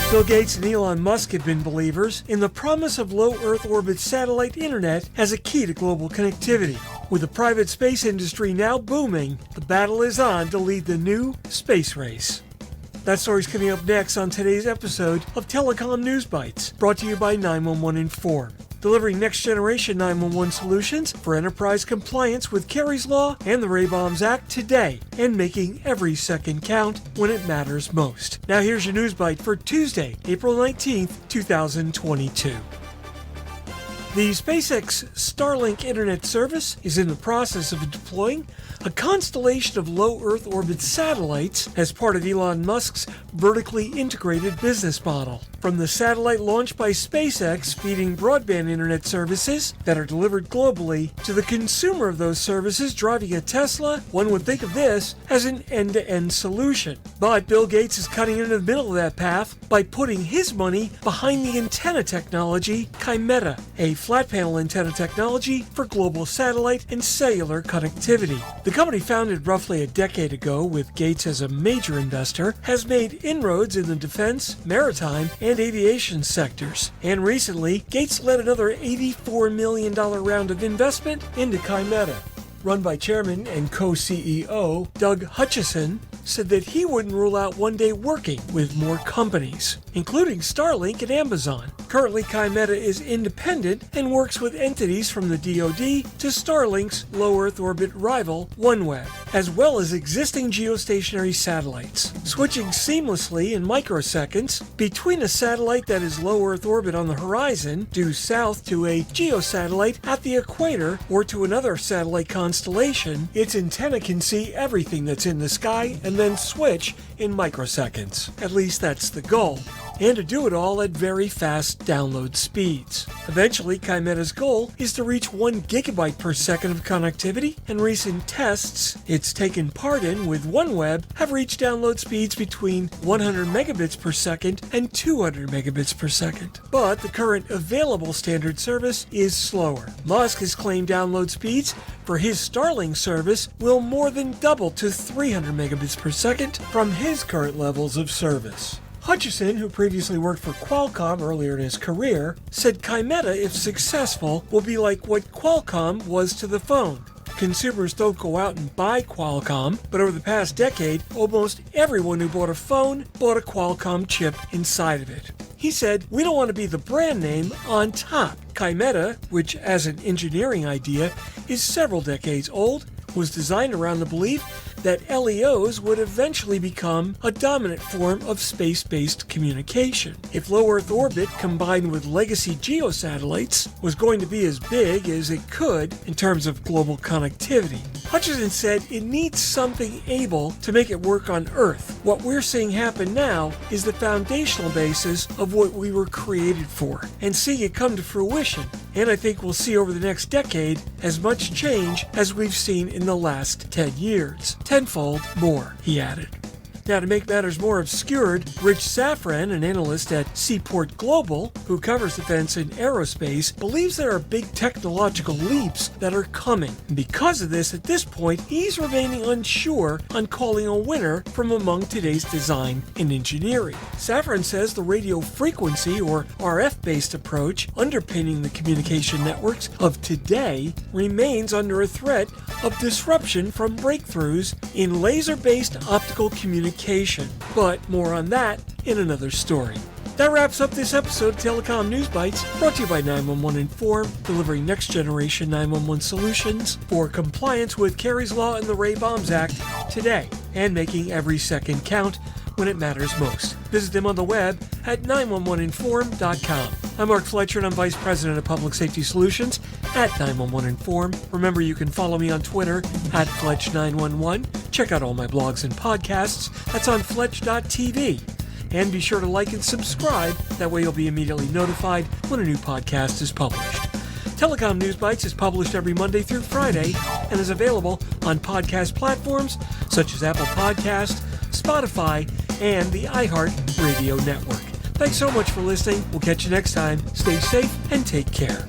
Bill Gates and Elon Musk have been believers in the promise of low Earth orbit satellite internet as a key to global connectivity. With the private space industry now booming, the battle is on to lead the new space race. That story's coming up next on today's episode of Telecom News Bytes, brought to you by 911 Inform, delivering next-generation 911 solutions for enterprise compliance with Kerry's Law and the Ray-Bombs Act today, and making every second count when it matters most. Now here's your News Bite for Tuesday, April 19th, 2022. The SpaceX Starlink internet service is in the process of deploying a constellation of low Earth orbit satellites as part of Elon Musk's vertically integrated business model. From the satellite launched by SpaceX feeding broadband internet services that are delivered globally to the consumer of those services driving a Tesla, one would think of this as an end-to-end solution. But Bill Gates is cutting into the middle of that path by putting his money behind the antenna technology Kymeta, a flat panel antenna technology for global satellite and cellular connectivity. The company, founded roughly a decade ago with Gates as a major investor, has made inroads in the defense, maritime, and aviation sectors. And recently, Gates led another $84 million round of investment into Kymeta. Run by Chairman and co-CEO Doug Hutchison, said that he wouldn't rule out one day working with more companies, including Starlink and Amazon. Currently, Kymeta is independent and works with entities from the DoD to Starlink's low Earth orbit rival, OneWeb, as well as existing geostationary satellites, switching seamlessly in microseconds between a satellite that is low Earth orbit on the horizon, due south to a geosatellite at the equator, or to another satellite constellation. Its antenna can see everything that's in the sky and then switch in microseconds. At least that's the goal. And to do it all at very fast download speeds. Eventually, Kymeta's goal is to reach 1 gigabyte per second of connectivity, and recent tests it's taken part in with OneWeb have reached download speeds between 100 megabits per second and 200 megabits per second. But the current available standard service is slower. Musk has claimed download speeds for his Starlink service will more than double to 300 megabits per second from his current levels of service. Hutchison, who previously worked for Qualcomm earlier in his career, said Kymeta, if successful, will be like what Qualcomm was to the phone. Consumers don't go out and buy Qualcomm, but over the past decade, almost everyone who bought a phone bought a Qualcomm chip inside of it. He said, "We don't want to be the brand name on top." Kymeta, which as an engineering idea is several decades old, was designed around the belief that LEOs would eventually become a dominant form of space-based communication. If low Earth orbit combined with legacy geosatellites was going to be as big as it could in terms of global connectivity, Hutchison said it needs something able to make it work on Earth. What we're seeing happen now is the foundational basis of what we were created for, and seeing it come to fruition. And I think we'll see over the next decade as much change as we've seen in the last 10 years. Tenfold more, he added. Now, to make matters more obscured, Rich Safran, an analyst at Seaport Global, who covers defense and aerospace, believes there are big technological leaps that are coming. And because of this, at this point, he's remaining unsure on calling a winner from among today's design and engineering. Safran says the radio frequency, or RF-based approach, underpinning the communication networks of today remains under a threat of disruption from breakthroughs in laser-based optical communication. But more on that in another story. That wraps up this episode of Telecom News Bytes, brought to you by 911 Inform, delivering next-generation 911 solutions for compliance with Kerry's Law and the Ray-Bombs Act today, and making every second count when it matters most. Visit them on the web at 911inform.com. I'm Mark Fletcher, and I'm Vice President of Public Safety Solutions at 911 Inform. Remember, you can follow me on Twitter at Fletch911. Check out all my blogs and podcasts. That's on Fletch.tv. And be sure to like and subscribe. That way you'll be immediately notified when a new podcast is published. Telecom News Bytes is published every Monday through Friday and is available on podcast platforms such as Apple Podcasts, Spotify, and the iHeart Radio Network. Thanks so much for listening. We'll catch you next time. Stay safe and take care.